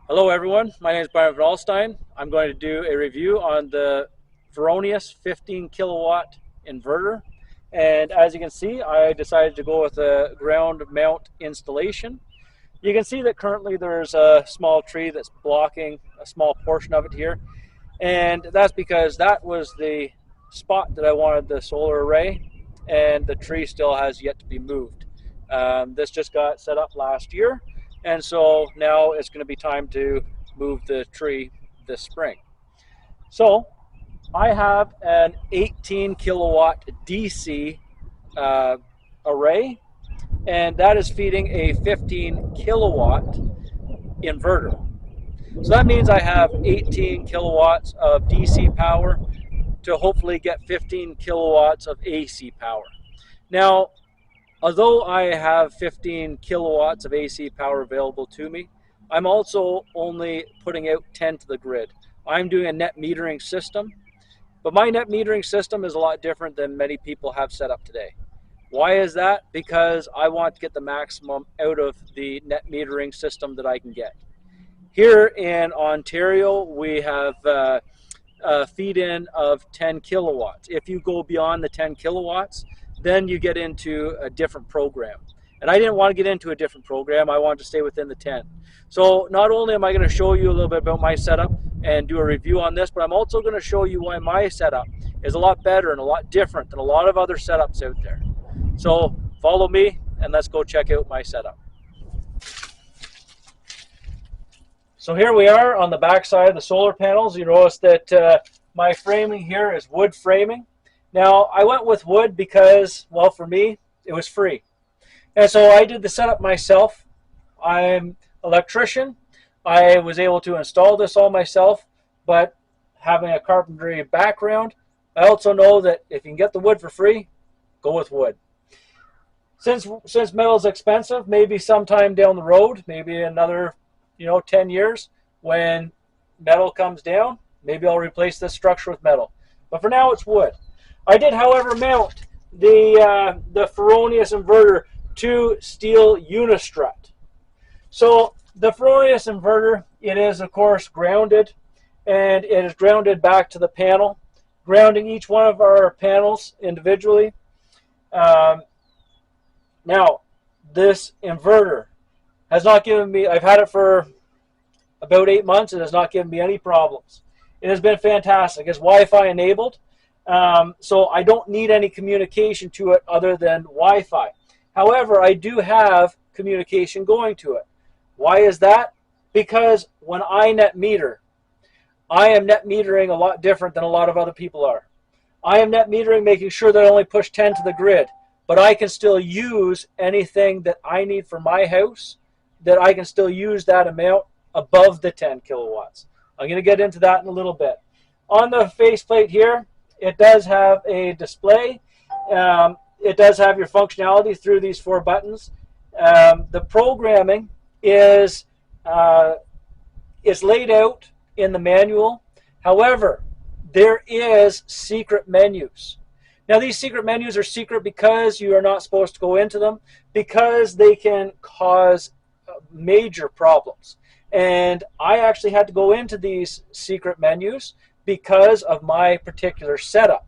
Hello everyone, my name is Brian Van. I'm going to do a review on the Fronius 15 kilowatt inverter. And as you can see, I decided to go with a ground mount installation. You can see that currently there's a small tree that's blocking a small portion of it here. And that's because that was the spot that I wanted the solar array, and the tree still has yet to be moved. This just got set up last year, and so now it's going to be time to move the tree this spring. So I have an 18 kilowatt DC array, and that is feeding a 15 kilowatt inverter. So that means I have 18 kilowatts of DC power to hopefully get 15 kilowatts of AC power. Now, although I have 15 kilowatts of AC power available to me, I'm also only putting out 10 to the grid. I'm doing a net metering system, but my net metering system is a lot different than many people have set up today. Why is that? Because I want to get the maximum out of the net metering system that I can get. Here in Ontario, we have a feed-in of 10 kilowatts. If you go beyond the 10 kilowatts, then you get into a different program. And I didn't want to get into a different program. I wanted to stay within the 10. So not only am I going to show you a little bit about my setup and do a review on this, but I'm also going to show you why my setup is a lot better and a lot different than a lot of other setups out there. So follow me and let's go check out my setup. So here we are on the back side of the solar panels. You notice that my framing here is wood framing. Now I went with wood because, well, for me, it was free. And so I did the setup myself. I'm an electrician. I was able to install this all myself, but having a carpentry background, I also know that if you can get the wood for free, go with wood. Since metal is expensive, maybe sometime down the road, maybe another 10 years, when metal comes down, maybe I'll replace this structure with metal. But for now, it's wood. I did, however, mount the Fronius inverter to steel unistrut. So the Fronius inverter, it is, of course, grounded, and it is grounded back to the panel, grounding each one of our panels individually. Now, this inverter has not given me, I've had it for about 8 months, it has not given me any problems. It has been fantastic. It's Wi-Fi enabled, so I don't need any communication to it other than Wi-Fi. However, I do have communication going to it. Why is that? Because when I net meter, I am net metering a lot different than a lot of other people are. I am net metering making sure that I only push 10 to the grid, but I can still use anything that I need for my house, that I can still use that amount above the 10 kilowatts. I'm going to get into that in a little bit. On the faceplate here, it does have a display. It does have your functionality through these 4 buttons. The programming is laid out in the manual. However, there is secret menus. Now, these secret menus are secret because you are not supposed to go into them, because they can cause major problems. And I actually had to go into these secret menus because of my particular setup.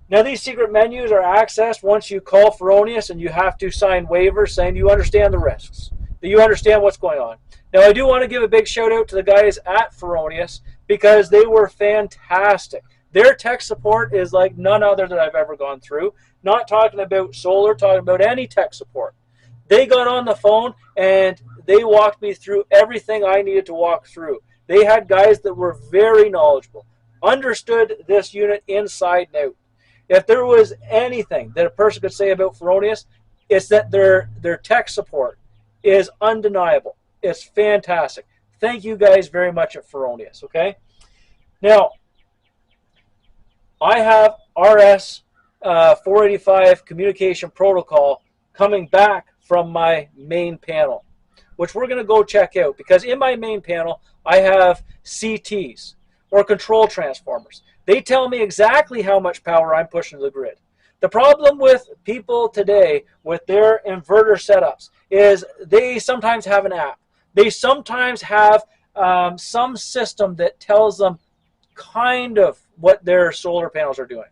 Now, these secret menus are accessed once you call Fronius, and you have to sign waivers saying you understand the risks, that you understand what's going on. Now, I do want to give a big shout out to the guys at Fronius because they were fantastic. Their tech support is like none other that I've ever gone through. Not talking about solar, talking about any tech support. They got on the phone and they walked me through everything I needed to walk through. They had guys that were very knowledgeable, understood this unit inside and out. If there was anything that a person could say about Fronius, it's that their tech support is undeniable. It's fantastic. Thank you guys very much at Fronius, okay? Now, I have RS 485 communication protocol coming back from my main panel, which we're going to go check out, because in my main panel I have CTs, or control transformers. They tell me exactly how much power I'm pushing to the grid. The problem with people today with their inverter setups is they sometimes have an app. They sometimes have some system that tells them kind of what their solar panels are doing.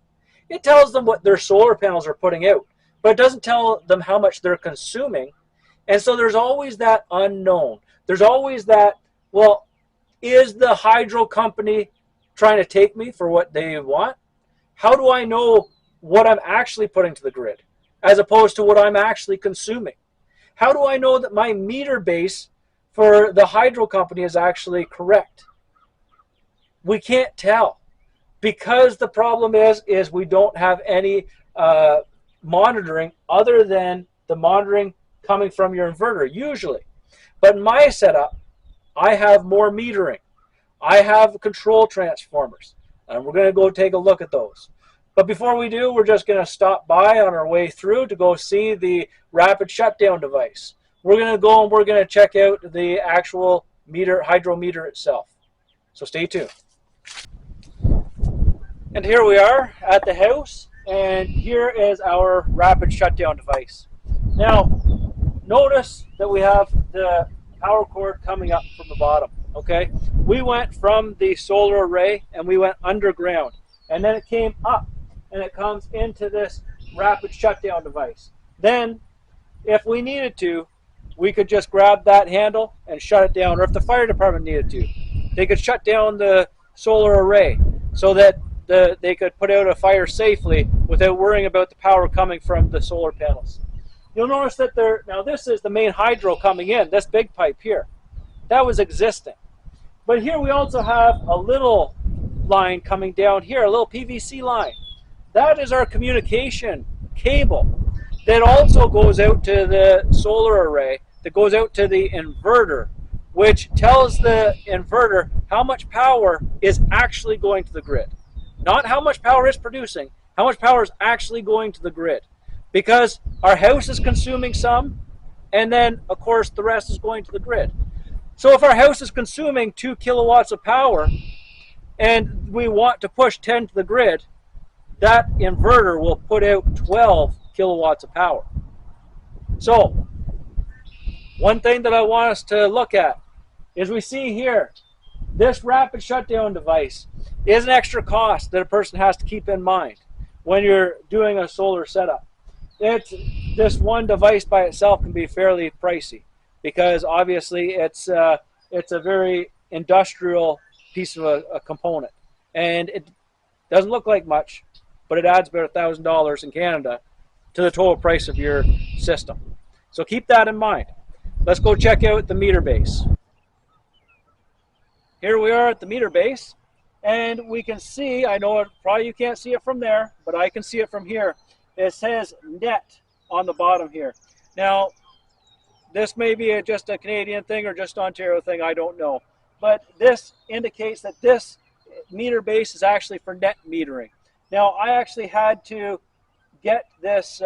It tells them what their solar panels are putting out, but it doesn't tell them how much they're consuming. And so there's always that unknown. There's always that, well, is the hydro company trying to take me for what they want? How do I know what I'm actually putting to the grid as opposed to what I'm actually consuming? How do I know that my meter base for the hydro company is actually correct? We can't tell, because the problem is we don't have any monitoring other than the monitoring coming from your inverter usually. But in my setup, I have more metering. I have control transformers, and we're going to go take a look at those. But before we do, we're just going to stop by on our way through to go see the rapid shutdown device. We're going to go and we're going to check out the actual meter, hydrometer itself. So stay tuned. And here we are at the house, and here is our rapid shutdown device. Now, notice that we have the power cord coming up from the bottom, okay? We went from the solar array and we went underground, and then it came up and it comes into this rapid shutdown device. Then, if we needed to, we could just grab that handle and shut it down, or if the fire department needed to, they could shut down the solar array so that they could put out a fire safely without worrying about the power coming from the solar panels. You'll notice that now this is the main hydro coming in, this big pipe here. That was existing. But here we also have a little line coming down here, a little PVC line. That is our communication cable that also goes out to the solar array, that goes out to the inverter, which tells the inverter how much power is actually going to the grid. Not how much power it's producing, how much power is actually going to the grid. Because our house is consuming some, and then, of course, the rest is going to the grid. So if our house is consuming 2 kilowatts of power, and we want to push 10 to the grid, that inverter will put out 12 kilowatts of power. So, one thing that I want us to look at is we see here, this rapid shutdown device is an extra cost that a person has to keep in mind when you're doing a solar setup. This one device by itself can be fairly pricey because obviously it's a very industrial piece of a component, and it doesn't look like much, but it adds about $1,000 in Canada to the total price of your system. So keep that in mind. Let's go check out the meter base. Here we are at the meter base, and we can see, I know probably you can't see it from there, but I can see it from here. It says net on the bottom here. Now, this may be just a Canadian thing or just Ontario thing, I don't know. But this indicates that this meter base is actually for net metering. Now, I actually had to get this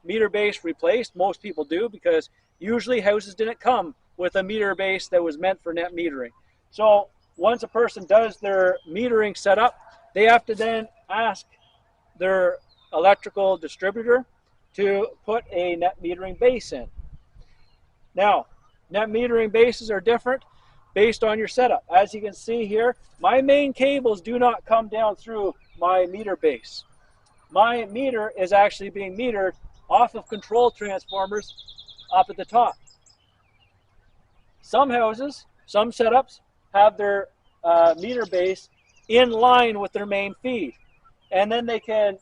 meter base replaced. Most people do, because usually houses didn't come with a meter base that was meant for net metering. So once a person does their metering setup, they have to then ask their electrical distributor to put a net metering base in. Now, net metering bases are different based on your setup. As you can see here, my main cables do not come down through my meter base. My meter is actually being metered off of control transformers up at the top. Some houses, some setups have their meter base in line with their main feed, and then they can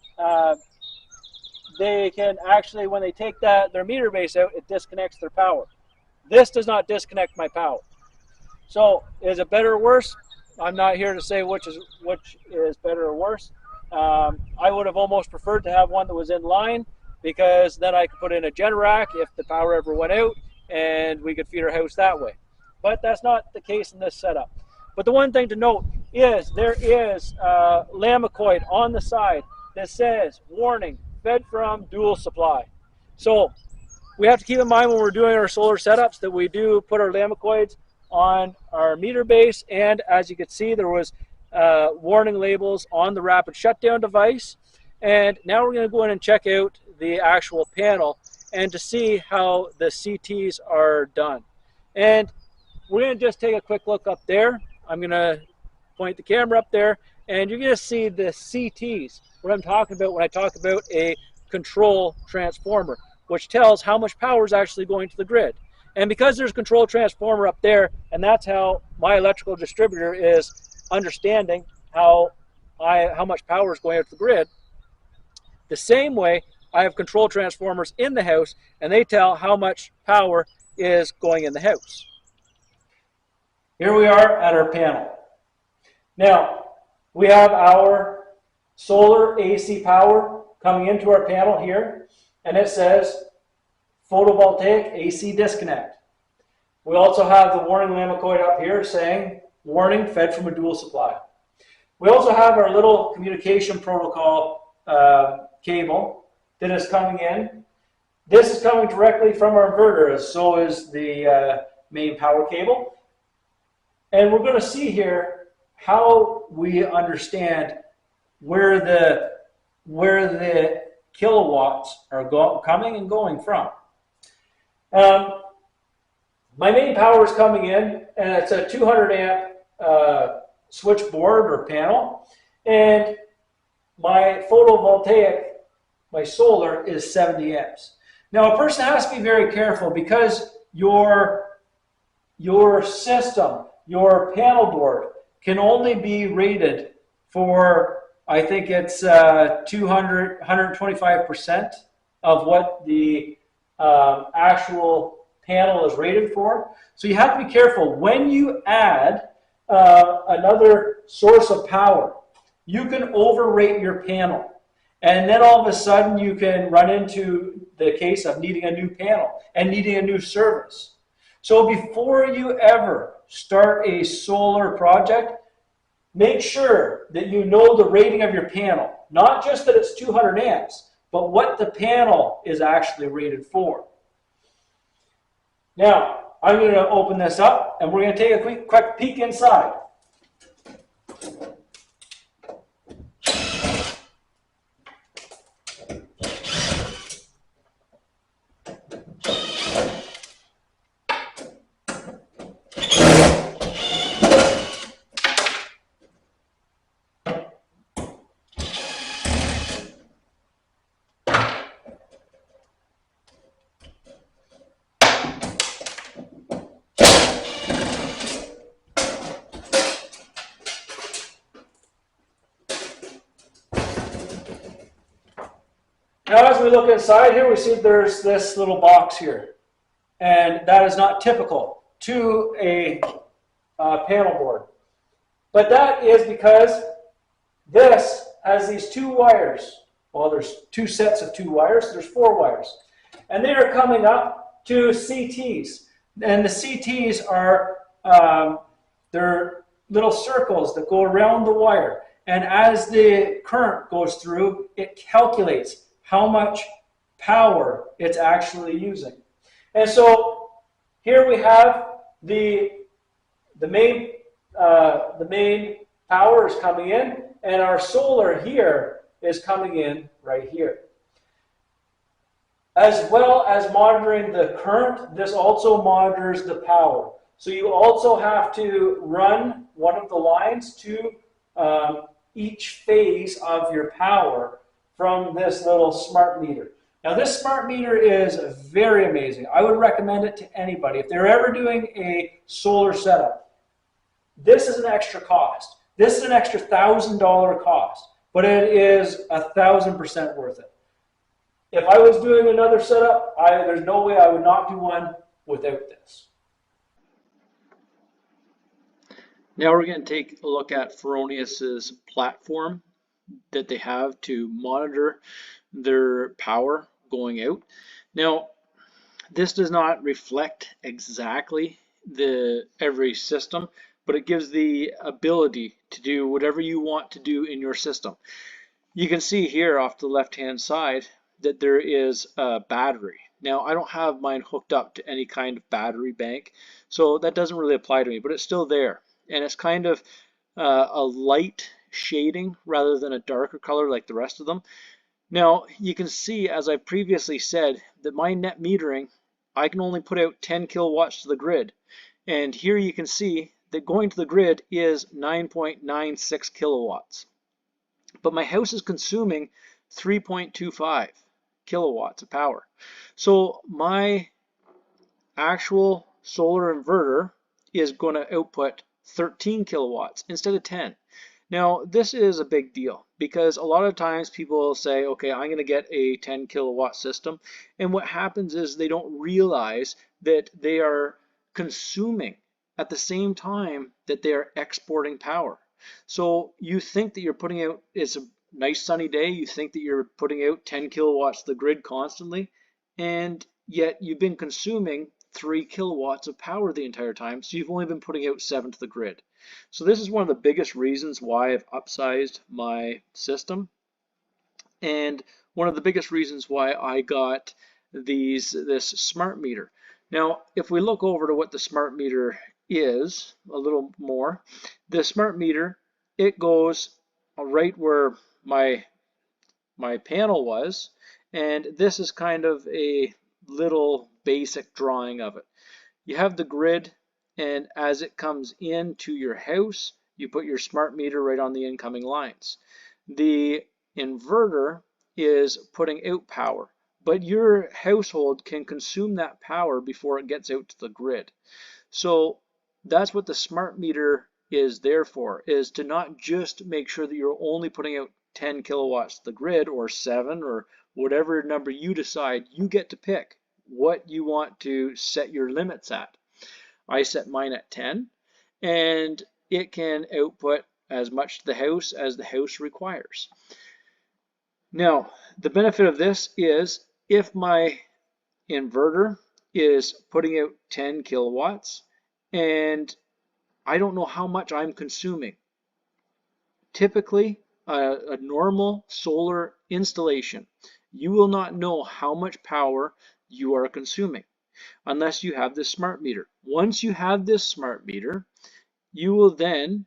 actually, when they take their meter base out, it disconnects their power. This does not disconnect my power. So is it better or worse? I'm not here to say which is better or worse. I would have almost preferred to have one that was in line, because then I could put in a Generac if the power ever went out, and we could feed our house that way. But that's not the case in this setup. But the one thing to note is there is Lamicoid on the side that says, warning, fed from dual supply. So we have to keep in mind when we're doing our solar setups that we do put our Lamicoids on our meter base, and as you can see, there was warning labels on the rapid shutdown device. And now we're going to go in and check out the actual panel and to see how the CTs are done. And we're going to just take a quick look up there. I'm going to point the camera up there, and you're going to see the CTs, what I'm talking about when I talk about a control transformer, which tells how much power is actually going to the grid. And because there's a control transformer up there, and that's how my electrical distributor is understanding how much power is going out to the grid, the same way I have control transformers in the house, and they tell how much power is going in the house. Here we are at our panel. Now, we have our solar AC power coming into our panel here, and it says photovoltaic AC disconnect. We also have the warning lampoid up here saying warning, fed from a dual supply. We also have our little communication protocol cable that is coming in. This is coming directly from our inverter, so is the main power cable. And we're going to see here how we understand where the kilowatts are coming and going from. My main power is coming in, and it's a 200 amp switchboard or panel, and my photovoltaic, my solar, is 70 amps. Now, a person has to be very careful because your system, your panel board, can only be rated for, I think it's 125% of what the actual panel is rated for. So you have to be careful. When you add another source of power, you can overrate your panel. And then all of a sudden you can run into the case of needing a new panel and needing a new service. So before you ever start a solar project, make sure that you know the rating of your panel. Not just that it's 200 amps, but what the panel is actually rated for. Now, I'm going to open this up, and we're going to take a quick peek inside. Now, as we look inside here, we see there's this little box here, and that is not typical to a panel board. But that is because this has these two wires. Well, there's two sets of two wires. There's four wires, and they are coming up to CTs, and the CTs are they're little circles that go around the wire, and as the current goes through, it calculates how much power it's actually using. And so here we have the main power is coming in, and our solar here is coming in right here. As well as monitoring the current, this also monitors the power. So you also have to run one of the lines to each phase of your power from this little smart meter. Now, this smart meter is very amazing. I would recommend it to anybody. If they're ever doing a solar setup, this is an extra cost. This is an extra $1,000 cost, but it is 1,000% worth it. If I was doing another setup, there's no way I would not do one without this. Now we're going to take a look at Fronius's platform that they have to monitor their power going out. Now, this does not reflect exactly every system, but it gives the ability to do whatever you want to do in your system. You can see here off the left-hand side that there is a battery. Now, I don't have mine hooked up to any kind of battery bank, so that doesn't really apply to me, but it's still there. And it's kind of a light shading rather than a darker color like the rest of them. Now, you can see, as I previously said, that my net metering, I can only put out 10 kilowatts to the grid. And here you can see that going to the grid is 9.96 kilowatts. But my house is consuming 3.25 kilowatts of power. So my actual solar inverter is going to output 13 kilowatts instead of 10. Now, this is a big deal because a lot of times people will say, okay, I'm going to get a 10 kilowatt system. And what happens is they don't realize that they are consuming at the same time that they are exporting power. So you think that you're putting out, it's a nice sunny day, you think that you're putting out 10 kilowatts to the grid constantly, and yet you've been consuming 3 kilowatts of power the entire time, so you've only been putting out 7 to the grid. So this is one of the biggest reasons why I've upsized my system, and one of the biggest reasons why I got this smart meter. Now, if we look over to what the smart meter is a little more, the smart meter, it goes right where my panel was, and this is kind of a little basic drawing of it. You have the grid, and as it comes into your house, you put your smart meter right on the incoming lines. The inverter is putting out power, but your household can consume that power before it gets out to the grid. So that's what the smart meter is there for, is to not just make sure that you're only putting out 10 kilowatts to the grid, or 7, or whatever number you decide. You get to pick what you want to set your limits at. I set mine at 10, and it can output as much to the house as the house requires. Now, the benefit of this is if my inverter is putting out 10 kilowatts and I don't know how much I'm consuming. Typically, a normal solar installation, you will not know how much power you are consuming unless you have this smart meter. Once you have this smart meter, you will then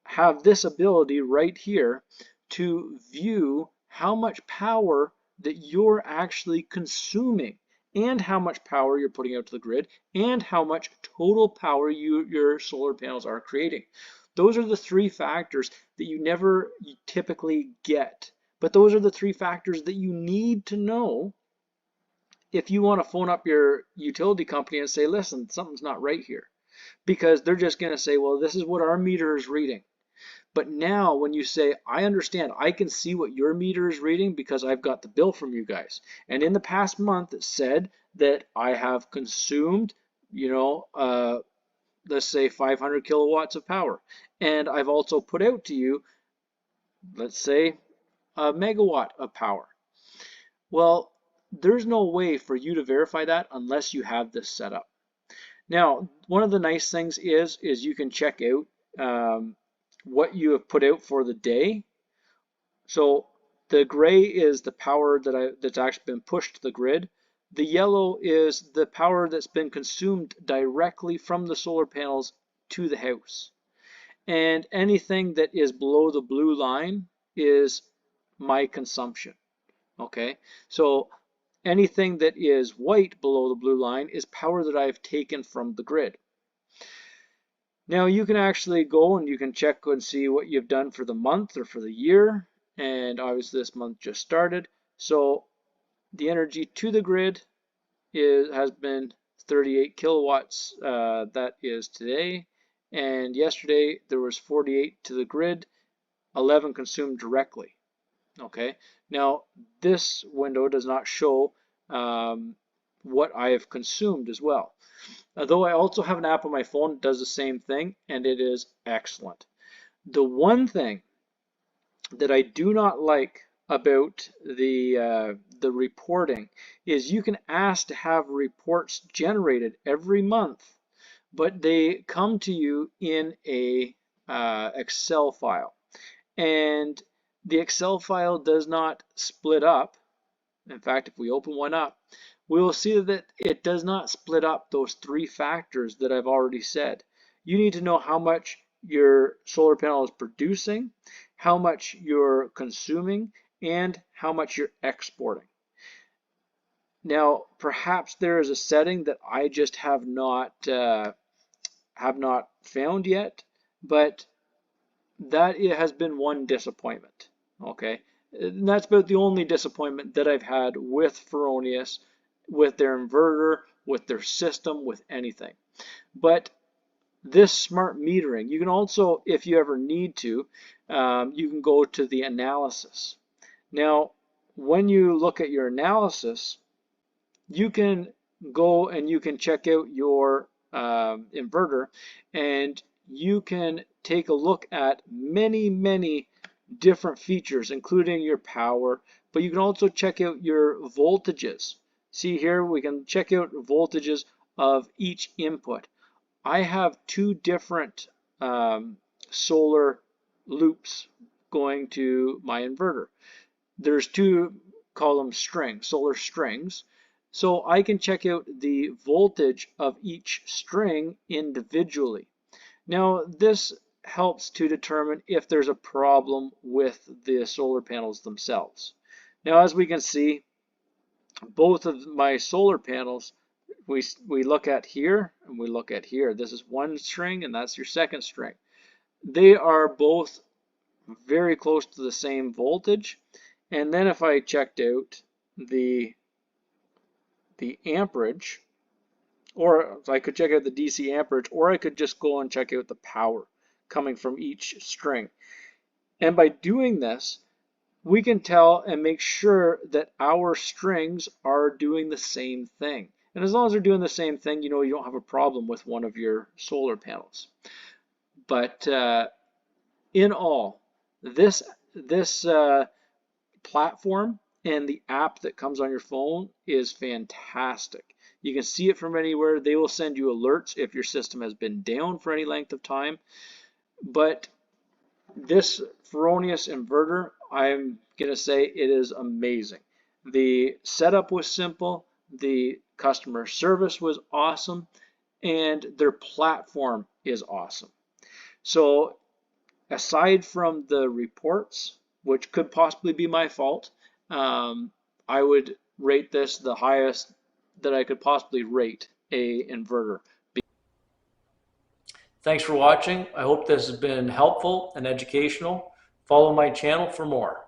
have this ability right here to view how much power that you're actually consuming, and how much power you're putting out to the grid, and how much total power your solar panels are creating. Those are the 3 factors that you typically get, but those are the 3 factors that you need to know if you want to phone up your utility company and say, listen, something's not right here. Because they're just going to say, well, this is what our meter is reading. But now when you say, I understand, I can see what your meter is reading because I've got the bill from you guys. And in the past month, it said that I have consumed, let's say 500 kilowatts of power. And I've also put out to you, let's say, a megawatt of power. Well, there's no way for you to verify that unless you have this set up. Now, one of the nice things is you can check out what you have put out for the day. So the gray is the power that's actually been pushed to the grid. The yellow is the power that's been consumed directly from the solar panels to the house. And anything that is below the blue line is my consumption. Okay, so anything that is white below the blue line is power that I've taken from the grid. Now you can actually go and you can check and see what you've done for the month or for the year, and obviously this month just started. So the energy to the grid has been 38 kilowatts, that is today, and yesterday there was 48 to the grid, 11 consumed directly. Okay, now this window does not show what I have consumed as well. Though I also have an app on my phone that does the same thing, and it is excellent. The one thing that I do not like about the reporting is you can ask to have reports generated every month, but they come to you in a Excel file, and the Excel file does not split up. In fact, if we open one up, we will see that it does not split up those 3 factors that I've already said. You need to know how much your solar panel is producing, how much you're consuming, and how much you're exporting. Now, perhaps there is a setting that I just have not have not found yet, but that it has been one disappointment. Okay, and that's about the only disappointment that I've had with Fronius, with their inverter, with their system, with anything. But this smart metering, you can also, if you ever need to, you can go to the analysis. Now, when you look at your analysis, you can go and you can check out your inverter, and you can take a look at many different features, including your power, but you can also check out your voltages. See here, we can check out voltages of each input. I have two different solar loops going to my inverter. There's two, call them strings, solar strings. So I can check out the voltage of each string individually. Now this helps to determine if there's a problem with the solar panels themselves. Now as we can see, both of my solar panels, we look at here and we look at here. This is one string and that's your second string. They are both very close to the same voltage. And then if I checked out the amperage, or I could check out the DC amperage, or I could just go and check out the power coming from each string. And by doing this, we can tell and make sure that our strings are doing the same thing. And as long as they're doing the same thing, you know you don't have a problem with one of your solar panels. But in all, this platform and the app that comes on your phone is fantastic. You can see it from anywhere. They will send you alerts if your system has been down for any length of time. But this Fronius inverter, I'm going to say it is amazing. The setup was simple, the customer service was awesome, and their platform is awesome. So aside from the reports, which could possibly be my fault, I would rate this the highest that I could possibly rate a inverter. Thanks for watching. I hope this has been helpful and educational. Follow my channel for more.